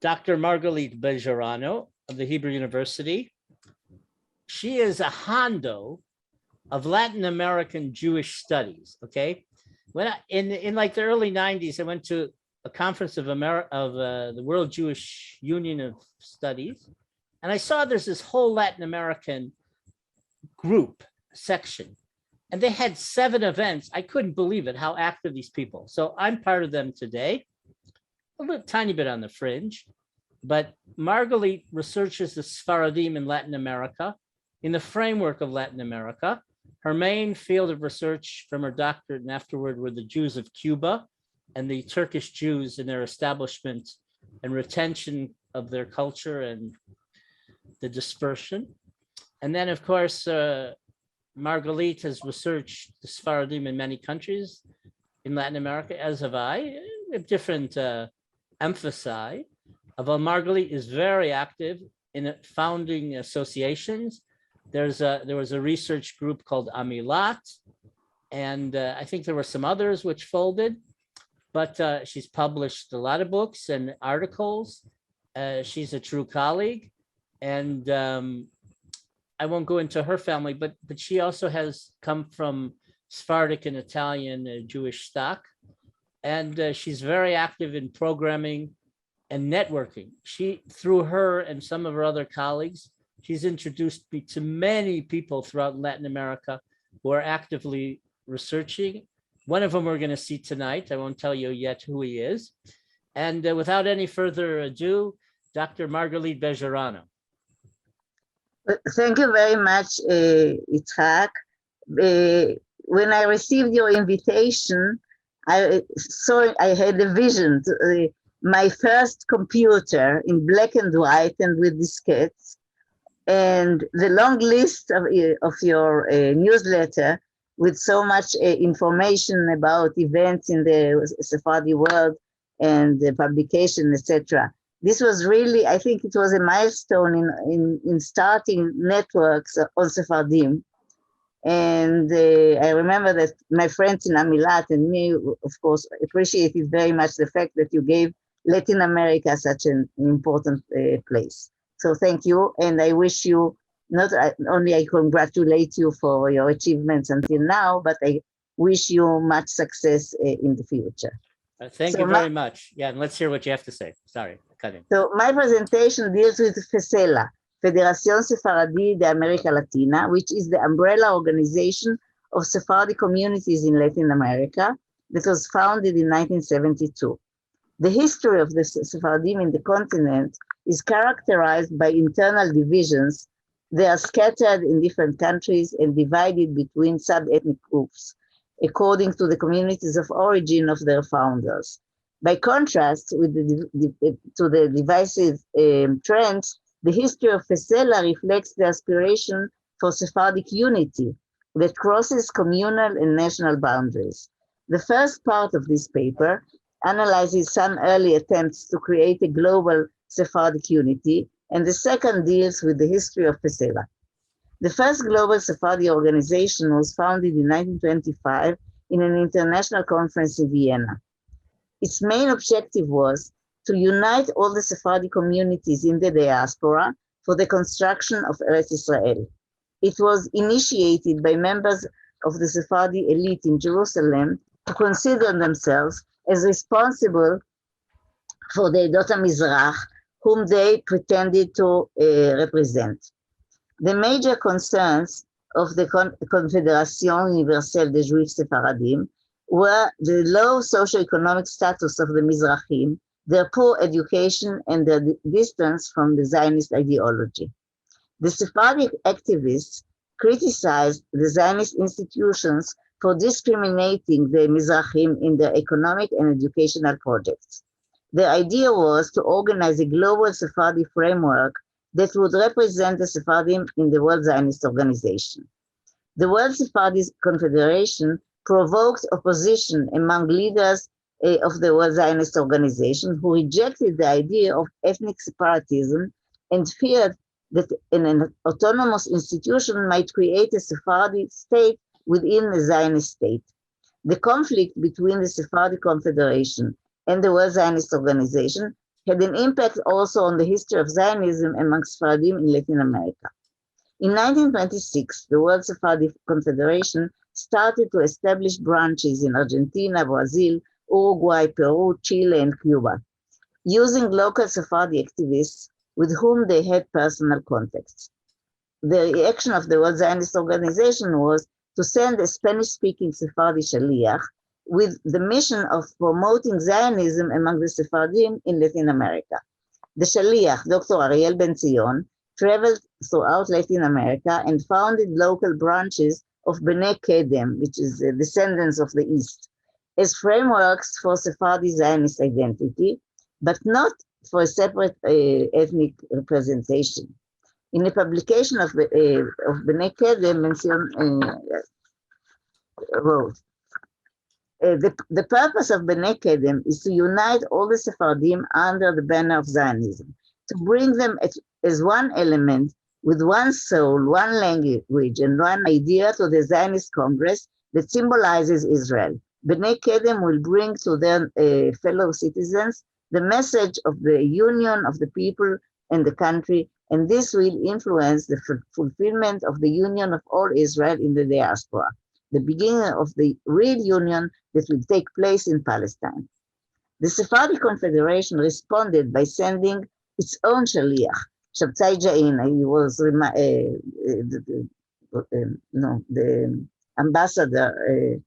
Dr. Margalit Bejarano of the Hebrew University. She is a hondo of Latin American Jewish studies. Okay, when in like the early '90s, I went to a conference of the World Jewish Union of Studies, and I saw there's this whole Latin American group section, and they had 7 events. I couldn't believe it, how active these people. So I'm part of them today, a little tiny bit on the fringe, but Margalit researches the Sefaradim in Latin America in the framework of Latin America. Her main field of research from her doctorate and afterward were the Jews of Cuba and the Turkish Jews in their establishment and retention of their culture and the dispersion. And then, of course, Margalit has researched the Sefaradim in many countries in Latin America, as have I, with different emphasis. Although Margalit is very active in founding associations. There was a research group called Amilat, and I think there were some others which folded, but she's published a lot of books and articles. She's a true colleague, and I won't go into her family, but she also has come from Sephardic and Italian Jewish stock, and she's very active in programming and networking. Through her and some of her other colleagues, she's introduced me to many people throughout Latin America who are actively researching. One of them we're going to see tonight. I won't tell you yet who he is. And without any further ado, Dr. Margalit Bejarano. Thank you very much, Itzhak. When I received your invitation, I had a vision. My first computer in black and white and with diskettes, and the long list of your newsletter with so much information about events in the Sephardi world and the publication, etc. This was really, I think it was a milestone in starting networks on Sephardim. And I remember that my friends in Amilat and me, of course, appreciated very much the fact that you gave Latin America such an important place. So thank you, and I wish you, not only I congratulate you for your achievements until now, but I wish you much success in the future. Thank you very much. Yeah, and let's hear what you have to say. Sorry, cut in. So my presentation deals with FESELA, Federación Sefaradí de América Latina, which is the umbrella organization of Sephardi communities in Latin America that was founded in 1972. The history of the Sephardim in the continent is characterized by internal divisions. They are scattered in different countries and divided between sub-ethnic groups, according to the communities of origin of their founders. By contrast with the divisive trends, the history of FESELA reflects the aspiration for Sephardic unity that crosses communal and national boundaries. The first part of this paper analyzes some early attempts to create a global Sephardic unity, and the second deals with the history of FESELA. The first global Sephardi organization was founded in 1925 in an international conference in Vienna. Its main objective was to unite all the Sephardi communities in the diaspora for the construction of Eretz Israel. It was initiated by members of the Sephardi elite in Jerusalem to consider themselves as responsible for the Edot HaMizrach, whom they pretended to represent. The major concerns of the Confédération Universelle des Juifs Sephardim were the low socioeconomic status of the Mizrahim, their poor education, and their distance from the Zionist ideology. The Sephardic activists criticized the Zionist institutions for discriminating the Mizrahim in their economic and educational projects. The idea was to organize a global Sephardi framework that would represent the Sephardim in the World Zionist Organization. The World Sephardi Confederation provoked opposition among leaders of the World Zionist Organization, who rejected the idea of ethnic separatism and feared that an autonomous institution might create a Sephardi state within the Zionist state. The conflict between the Sephardi Confederation and the World Zionist Organization had an impact also on the history of Zionism among Sephardim in Latin America. In 1926, the World Sephardi Confederation started to establish branches in Argentina, Brazil, Uruguay, Peru, Chile, and Cuba, using local Sephardi activists with whom they had personal contacts. The reaction of the World Zionist Organization was to send a Spanish-speaking Sephardi shaliach with the mission of promoting Zionism among the Sephardim in Latin America. The shaliach, Dr. Ariel Ben-Zion, traveled throughout Latin America and founded local branches of Bnei Kedem, which is the descendants of the East, as frameworks for Sephardi Zionist identity, but not for a separate ethnic representation. In a publication of Bnei Kedem, Ben-Zion wrote, the purpose of Bnei Kedem is to unite all the Sephardim under the banner of Zionism, to bring them as one element with one soul, one language, and one idea to the Zionist Congress that symbolizes Israel. Bnei Kedem will bring to their fellow citizens the message of the union of the people and the country, and this will influence the fulfillment of the union of all Israel in the diaspora, the beginning of the real union that will take place in Palestine. The Sephardi Confederation responded by sending its own shaliach, Shabtai Jain. He was the ambassador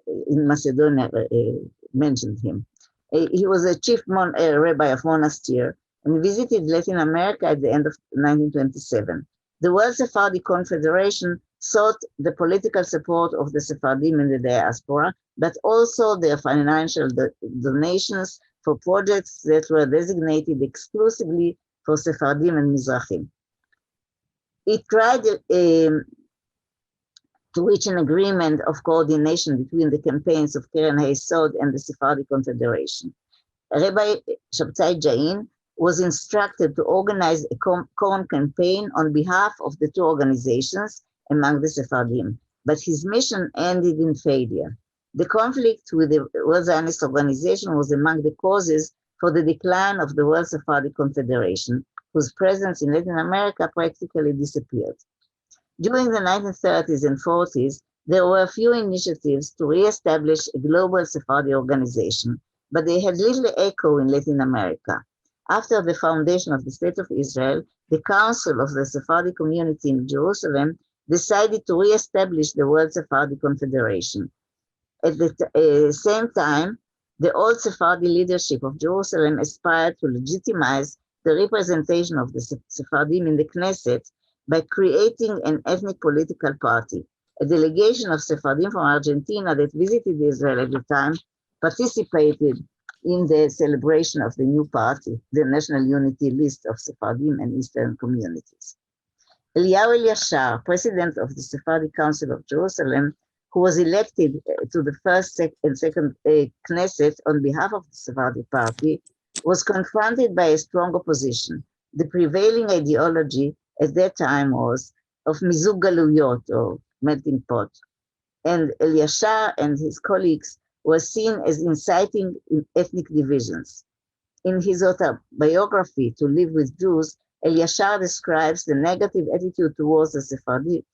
in Macedonia mentioned him. He was a chief rabbi of monastir and visited Latin America at the end of 1927. The World Sephardi Confederation sought the political support of the Sephardim in the diaspora, but also their financial donations for projects that were designated exclusively for Sephardim and Mizrahim. It tried to reach an agreement of coordination between the campaigns of Keren HaYesod and the Sephardi Confederation. Rabbi Shabtai Jain was instructed to organize a common campaign on behalf of the two organizations among the Sephardim, but his mission ended in failure. The conflict with the World Zionist Organization was among the causes for the decline of the World Sephardi Confederation, whose presence in Latin America practically disappeared. During the 1930s and 40s, there were few initiatives to re-establish a global Sephardi organization, but they had little echo in Latin America. After the foundation of the State of Israel, the Council of the Sephardi Community in Jerusalem decided to re-establish the World Sephardi Confederation. At the same time, the old Sephardi leadership of Jerusalem aspired to legitimize the representation of the Sephardim in the Knesset by creating an ethnic political party. A delegation of Sephardim from Argentina that visited Israel at the time participated in the celebration of the new party, the National Unity List of Sephardim and Eastern Communities. Eliyahu Eliashar, president of the Sephardi Council of Jerusalem, who was elected to the first and second Knesset on behalf of the Sephardi party, was confronted by a strong opposition. The prevailing ideology at that time was of mizug galuyot, or melting pot, and Eliashar and his colleagues were seen as inciting ethnic divisions. In his autobiography, To Live with Jews, Eliashar describes the negative attitude towards the Sephardi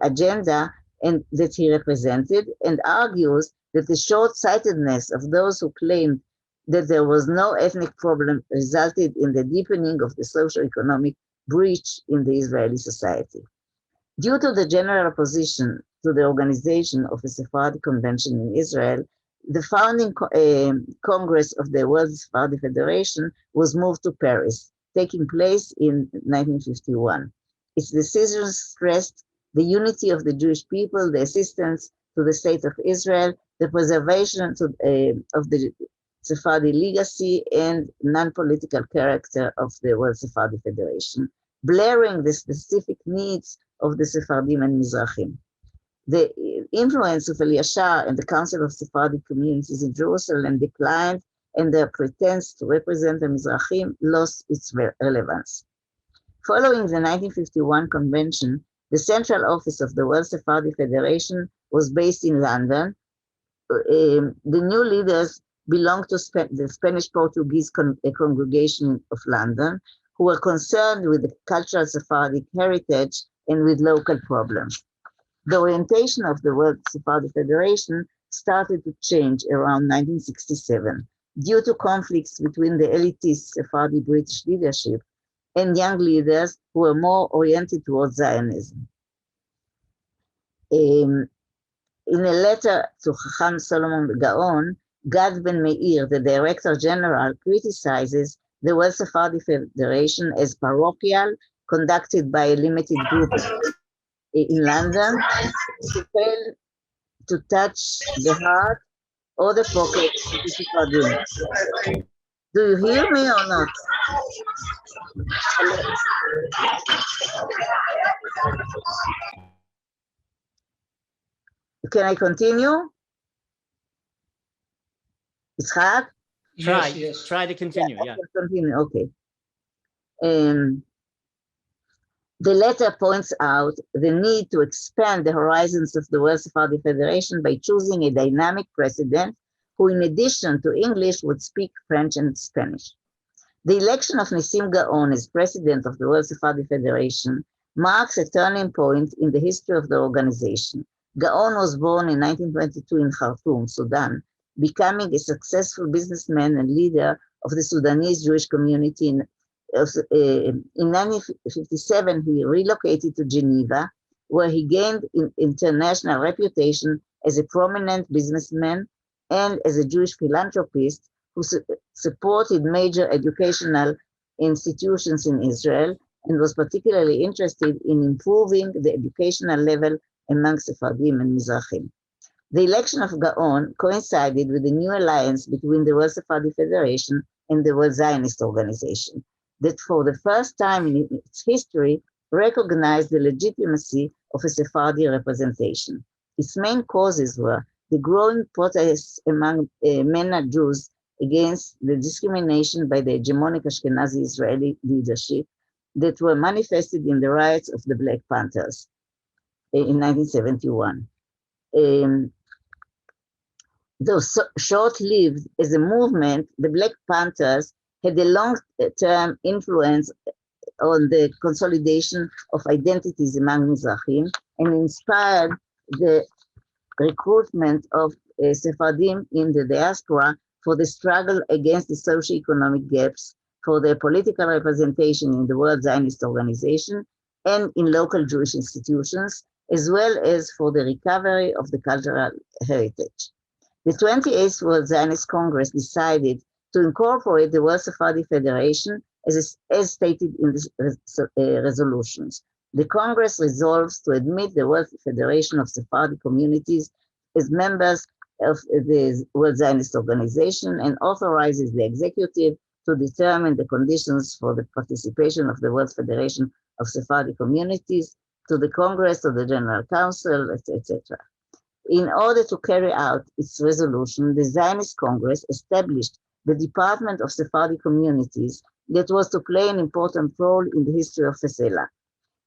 agenda and that he represented, and argues that the short-sightedness of those who claimed that there was no ethnic problem resulted in the deepening of the socio-economic breach in the Israeli society. Due to the general opposition to the organization of a Sephardi convention in Israel, the founding Congress of the World Sephardi Federation was moved to Paris, taking place in 1951. Its decisions stressed the unity of the Jewish people, the assistance to the state of Israel, the preservation of the Sephardi legacy, and non-political character of the World Sephardi Federation, blurring the specific needs of the Sephardim and Mizrahim. The influence of Eliashar and the Council of Sephardi Communities in Jerusalem declined, and their pretense to represent the Mizrahim lost its relevance. Following the 1951 convention, the central office of the World Sephardi Federation was based in London. The new leaders belonged to the Spanish-Portuguese congregation of London, who were concerned with the cultural Sephardic heritage and with local problems. The orientation of the World Sephardi Federation started to change around 1967 due to conflicts between the elitist Sephardi British leadership and young leaders who were more oriented towards Zionism. In a letter to Chacham Solomon Gaon, Gad Ben Meir, the Director General, criticizes the World Sephardi Federation as parochial, conducted by a limited group in London, to fail to touch the heart or the pockets of the Sephardim. Do you hear me or not? Can I continue? Itzhak? Try to continue, yeah. Continue, okay. The letter points out the need to expand the horizons of the World Sephardi Federation by choosing a dynamic president who, in addition to English, would speak French and Spanish. The election of Nissim Gaon as president of the World Sephardi Federation marks a turning point in the history of the organization. Gaon was born in 1922 in Khartoum, Sudan, becoming a successful businessman and leader of the Sudanese Jewish community. In 1957, he relocated to Geneva, where he gained international reputation as a prominent businessman and as a Jewish philanthropist who supported major educational institutions in Israel and was particularly interested in improving the educational level among Sephardim and Mizrahim. The election of Gaon coincided with the new alliance between the World Sephardi Federation and the World Zionist Organization, that for the first time in its history recognized the legitimacy of a Sephardi representation. Its main causes were the growing protests among MENA Jews against the discrimination by the hegemonic Ashkenazi Israeli leadership that were manifested in the riots of the Black Panthers in 1971. Though short-lived as a movement, the Black Panthers had a long-term influence on the consolidation of identities among Mizrahim and inspired the recruitment of Sephardim in the diaspora for the struggle against the socio-economic gaps, for their political representation in the World Zionist Organization and in local Jewish institutions, as well as for the recovery of the cultural heritage. The 28th World Zionist Congress decided to incorporate the World Sephardi Federation as stated in the resolutions. The Congress resolves to admit the World Federation of Sephardi Communities as members of the World Zionist Organization and authorizes the executive to determine the conditions for the participation of the World Federation of Sephardi Communities to the Congress of the General Council, etc. In order to carry out its resolution, the Zionist Congress established the Department of Sephardi Communities that was to play an important role in the history of FESELA.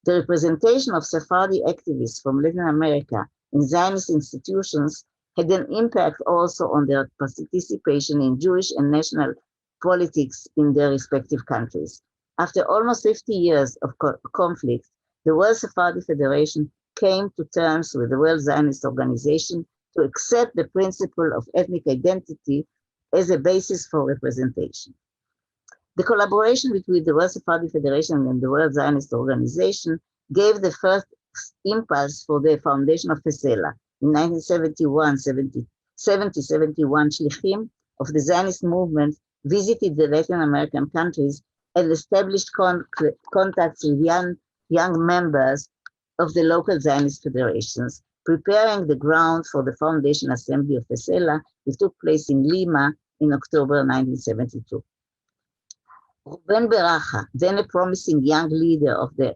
The representation of Sephardi activists from Latin America in Zionist institutions had an impact also on their participation in Jewish and national politics in their respective countries. After almost 50 years of conflict, the World Sephardi Federation came to terms with the World Zionist Organization to accept the principle of ethnic identity as a basis for representation. The collaboration between the World Sephardi Federation and the World Zionist Organization gave the first impulse for the foundation of FESELA. In 1970-71, Shlichim of the Zionist movement visited the Latin American countries and established contacts with young members of the local Zionist federations, preparing the ground for the foundation assembly of FESELA, which took place in Lima in October 1972. Ruben Beraja, then a promising young leader of the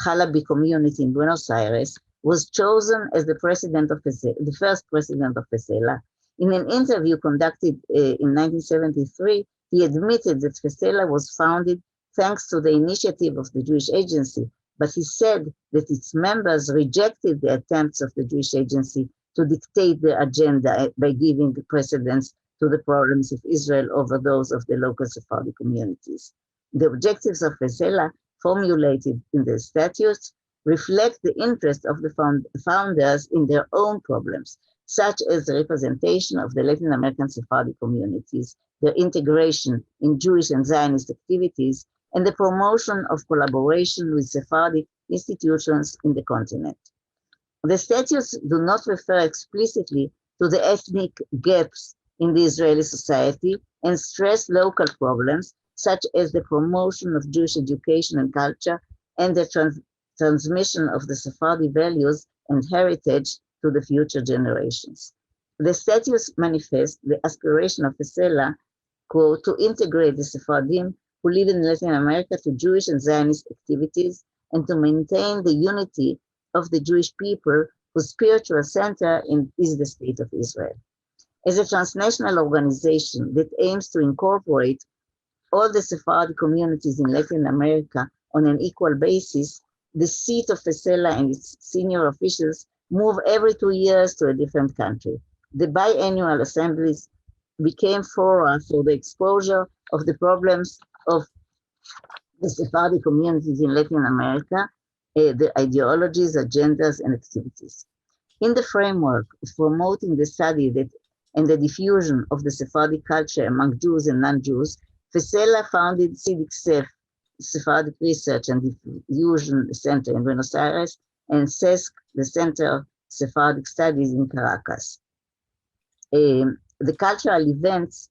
Halabi community in Buenos Aires, was chosen as the president of FESELA, the first president of FESELA. In an interview conducted in 1973, he admitted that FESELA was founded thanks to the initiative of the Jewish Agency, but he said that its members rejected the attempts of the Jewish Agency to dictate the agenda by giving precedence to the problems of Israel over those of the local Sephardi communities. The objectives of FESELA, formulated in the statutes, reflect the interest of the founders in their own problems, such as the representation of the Latin American Sephardi communities, their integration in Jewish and Zionist activities, and the promotion of collaboration with Sephardi institutions in the continent. The statutes do not refer explicitly to the ethnic gaps in the Israeli society and stress local problems, such as the promotion of Jewish education and culture and the transmission of the Sephardi values and heritage to the future generations. The statutes manifest the aspiration of FESELA, quote, to integrate the Sephardim who live in Latin America to Jewish and Zionist activities and to maintain the unity of the Jewish people whose spiritual center is the State of Israel. As a transnational organization that aims to incorporate all the Sephardi communities in Latin America on an equal basis, the seat of FESELA and its senior officials move every 2 years to a different country. The biannual assemblies became fora for the exposure of the problems of the Sephardi communities in Latin America, the ideologies, agendas, and activities. In the framework of promoting the study and the diffusion of the Sephardi culture among Jews and non-Jews, FESELA founded CIDIC-SEF, Sephardic Research and Diffusion Center in Buenos Aires, and CESC, the Center of Sephardic Studies in Caracas. The cultural events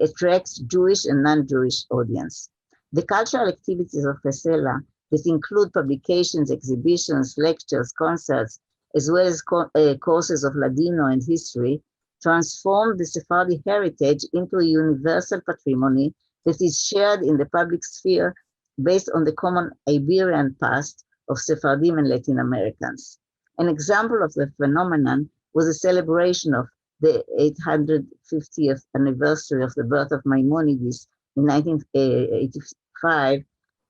attracts Jewish and non-Jewish audience. The cultural activities of FESELA that include publications, exhibitions, lectures, concerts, as well as courses of Ladino and history, transform the Sephardi heritage into a universal patrimony that is shared in the public sphere based on the common Iberian past of Sephardim and Latin Americans. An example of the phenomenon was a celebration of the 850th anniversary of the birth of Maimonides in 1985,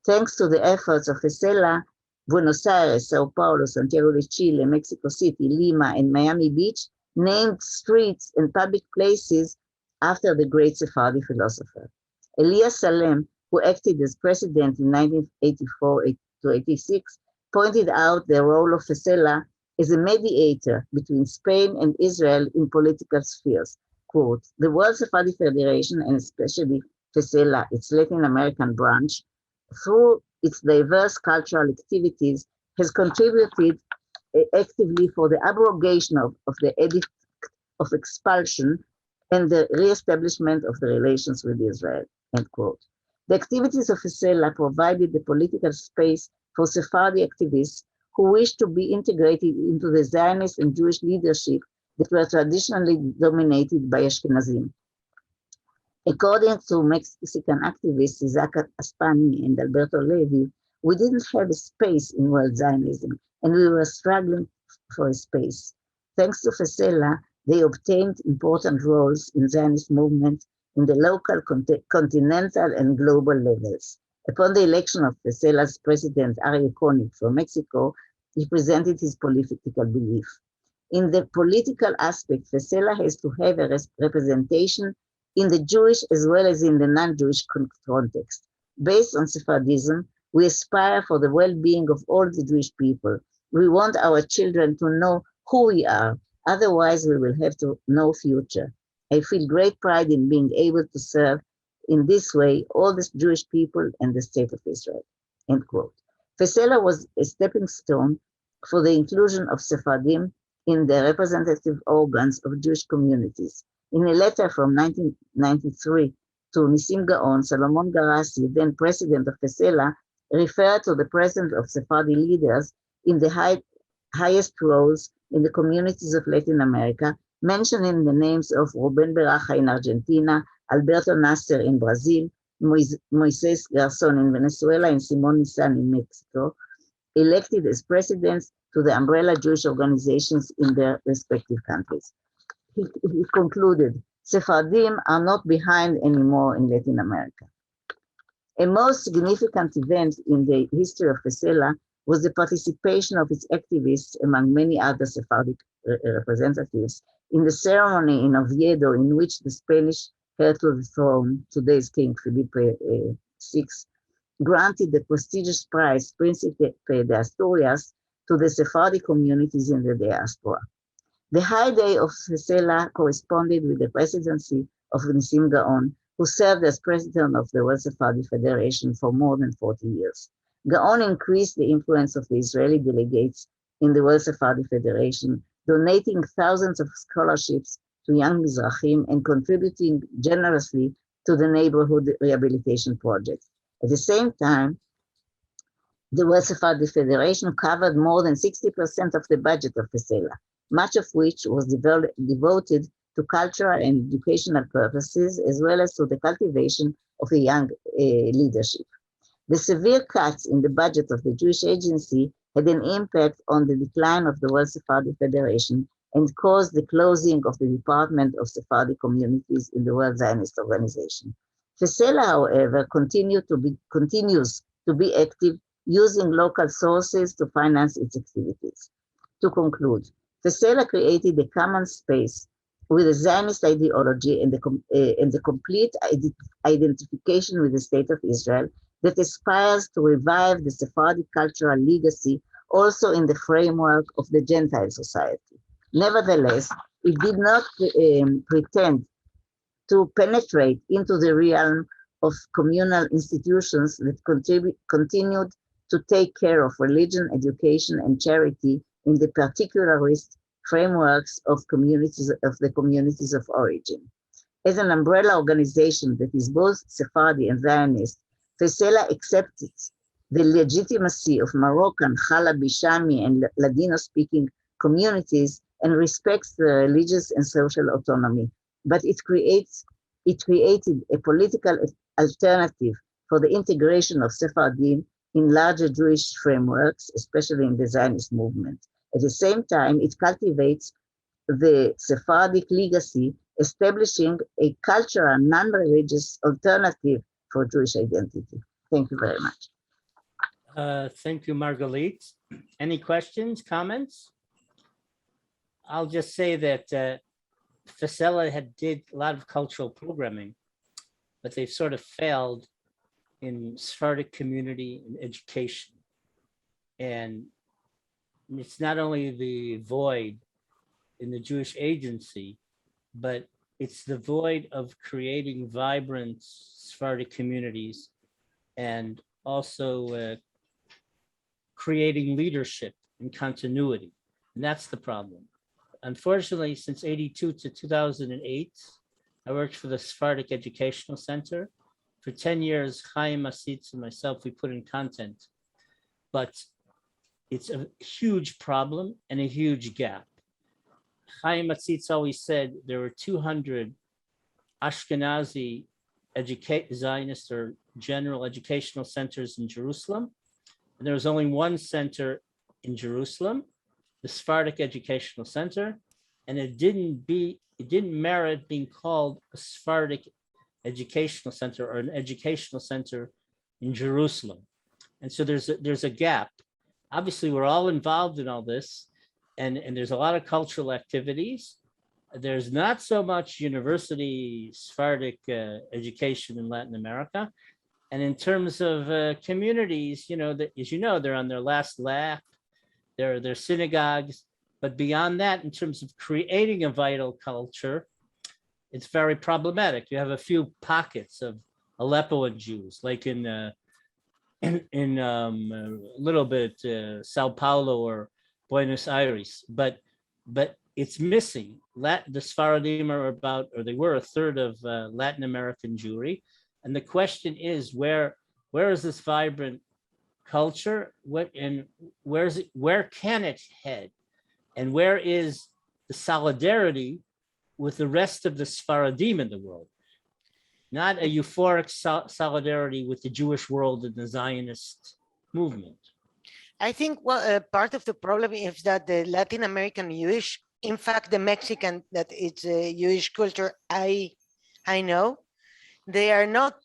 thanks to the efforts of FESELA. Buenos Aires, Sao Paulo, Santiago de Chile, Mexico City, Lima, and Miami Beach named streets and public places after the great Sephardi philosopher. Elias Salem, who acted as president in 1984 to 86, pointed out the role of FESELA as a mediator between Spain and Israel in political spheres. Quote, the World Sephardi Federation, and especially FESELA, its Latin American branch, through its diverse cultural activities, has contributed actively for the abrogation of the edict of expulsion and the reestablishment of the relations with Israel, end quote. The activities of FESELA provided the political space for Sephardi activists who wished to be integrated into the Zionist and Jewish leadership that were traditionally dominated by Ashkenazim. According to Mexican activists Isaac Aspani and Alberto Levi, we didn't have a space in world Zionism, and we were struggling for a space. Thanks to FESELA, they obtained important roles in Zionist movement in the local, continental, and global levels. Upon the election of FESELA's president, Aryeh Koenig from Mexico, he presented his political belief. In the political aspect, FESELA has to have a representation in the Jewish as well as in the non-Jewish context. Based on Sefaradism, we aspire for the well-being of all the Jewish people. We want our children to know who we are, otherwise we will have no future. I feel great pride in being able to serve in this way all the Jewish people and the State of Israel, end quote. FESELA was a stepping stone for the inclusion of Sephardim in the representative organs of Jewish communities. In a letter from 1993 to Nissim Gaon, Salomon Garassi, then president of FESELA, referred to the presence of Sephardi leaders in the highest roles in the communities of Latin America, mentioning the names of Rubén Baraja in Argentina, Alberto Nasser in Brazil, Moisés Garzón in Venezuela, and Simón Nisan in Mexico, elected as presidents to the umbrella Jewish organizations in their respective countries. He concluded, Sephardim are not behind anymore in Latin America. A most significant event in the history of FESELA was the participation of its activists, among many other Sephardic representatives, in the ceremony in Oviedo, in which the Spanish heir to the throne, today's King Felipe VI, granted the prestigious prize Príncipe de Asturias to the Sephardi communities in the diaspora. The high day of FESELA corresponded with the presidency of Nissim Gaon, who served as president of the World Sephardi Federation for more than 40 years. Gaon increased the influence of the Israeli delegates in the World Sephardi Federation, donating thousands of scholarships to young Mizrahim and contributing generously to the neighborhood rehabilitation project. At the same time, the World Sephardi Federation covered more than 60% of the budget of FESELA, much of which was devoted to cultural and educational purposes, as well as to the cultivation of a young leadership. The severe cuts in the budget of the Jewish Agency had an impact on the decline of the World Sephardi Federation and caused the closing of the Department of Sephardi Communities in the World Zionist Organization. FESELA, however, continues to be active, using local sources to finance its activities. To conclude, FESELA created a common space with a Zionist ideology and the complete identification with the State of Israel that aspires to revive the Sephardic cultural legacy also in the framework of the Gentile society. Nevertheless, it did not pretend to penetrate into the realm of communal institutions that continued to take care of religion, education, and charity in the particularist frameworks of the communities of origin. As an umbrella organization that is both Sephardi and Zionist, FESELA accepts the legitimacy of Moroccan, Halabi, Shami, and Ladino-speaking communities and respects their religious and social autonomy. But it created a political alternative for the integration of Sephardim in larger Jewish frameworks, especially in the Zionist movement. At the same time, it cultivates the Sephardic legacy, establishing a cultural, non-religious alternative for Jewish identity. Thank you very much. Thank you, Margalit. Any questions, comments? I'll just say that FESELA did a lot of cultural programming, but they've sort of failed in Sephardic community and education. And it's not only the void in the Jewish Agency, but it's the void of creating vibrant Sephardic communities and also creating leadership and continuity. And that's the problem. Unfortunately, since 82 to 2008, I worked for the Sephardic Educational Center. For 10 years, Chaim Asitz and myself, we put in content, but it's a huge problem and a huge gap. Chaim Asitz always said there were 200 Ashkenazi Zionist or general educational centers in Jerusalem, and there was only one center in Jerusalem, the Sephardic Educational Center, and it didn't merit being called a Sephardic Educational Center or an educational center in Jerusalem. And so there's a gap. Obviously, we're all involved in all this, and there's a lot of cultural activities. There's not so much university Sephardic education in Latin America. And in terms of communities, as you know, they're on their last lap. They're synagogues. But beyond that, in terms of creating a vital culture, it's very problematic. You have a few pockets of Aleppoan Jews, like in a little bit Sao Paulo or Buenos Aires, but it's missing. The Sfaradim they were a third of Latin American Jewry, and the question is where is this vibrant culture? Where can it head, and where is the solidarity with the rest of the Sfaradim in the world? Not a euphoric solidarity with the Jewish world and the Zionist movement. I think part of the problem is that the Latin American Jewish, in fact, the Mexican, that it's a Jewish culture, I know, they are not,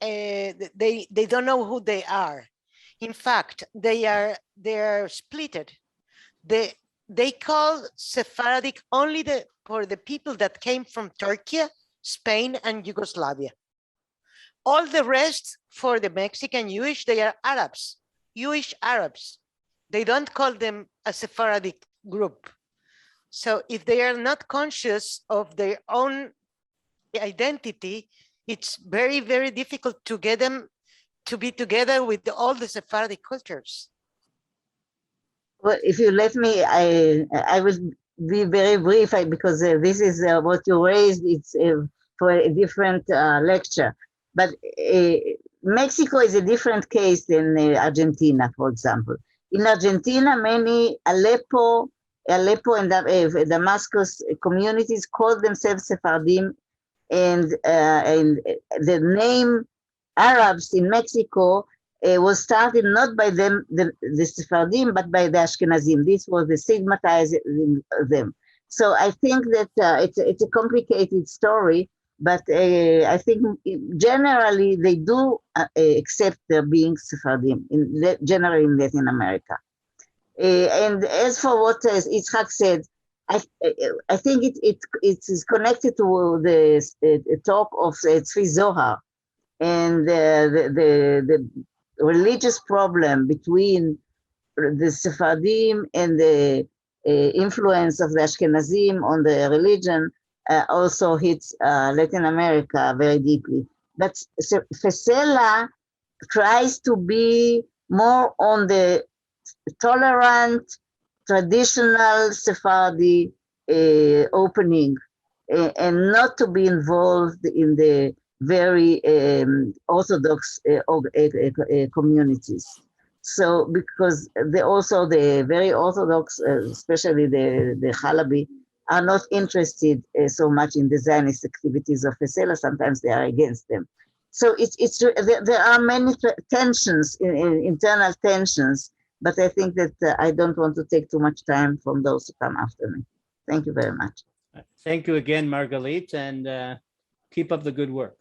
they don't know who they are. In fact, they are splitted. The they call Sephardic only for the people that came from Turkey, Spain, and Yugoslavia. All the rest for the Mexican Jewish, they are Arabs, Jewish Arabs. They don't call them a Sephardic group. So if they are not conscious of their own identity, it's very, very difficult to get them to be together with all the Sephardic cultures. Well, if you let me, I will be very brief because this is what you raised. It's for a different lecture. But Mexico is a different case than Argentina, for example. In Argentina, many Aleppo and Damascus communities call themselves Sephardim, and the name Arabs in Mexico was started not by them, the Sephardim, but by the Ashkenazim. This was the stigmatizing them. So I think that it's a complicated story, but I think generally they do accept their being Sephardim, generally in Latin America. And as for what Itzhak said, I think it is connected to the talk of Tzvi Zohar and the religious problem between the Sephardim and the influence of the Ashkenazim on the religion also hits Latin America very deeply. But FESELA tries to be more on the tolerant, traditional Sephardi opening and not to be involved in the very Orthodox communities. So because the very Orthodox, especially the Halabi, are not interested so much in the Zionist activities of FESELA. Sometimes they are against them. So there are many tensions, internal tensions, but I think that I don't want to take too much time from those who come after me. Thank you very much. Thank you again, Margalit, and keep up the good work.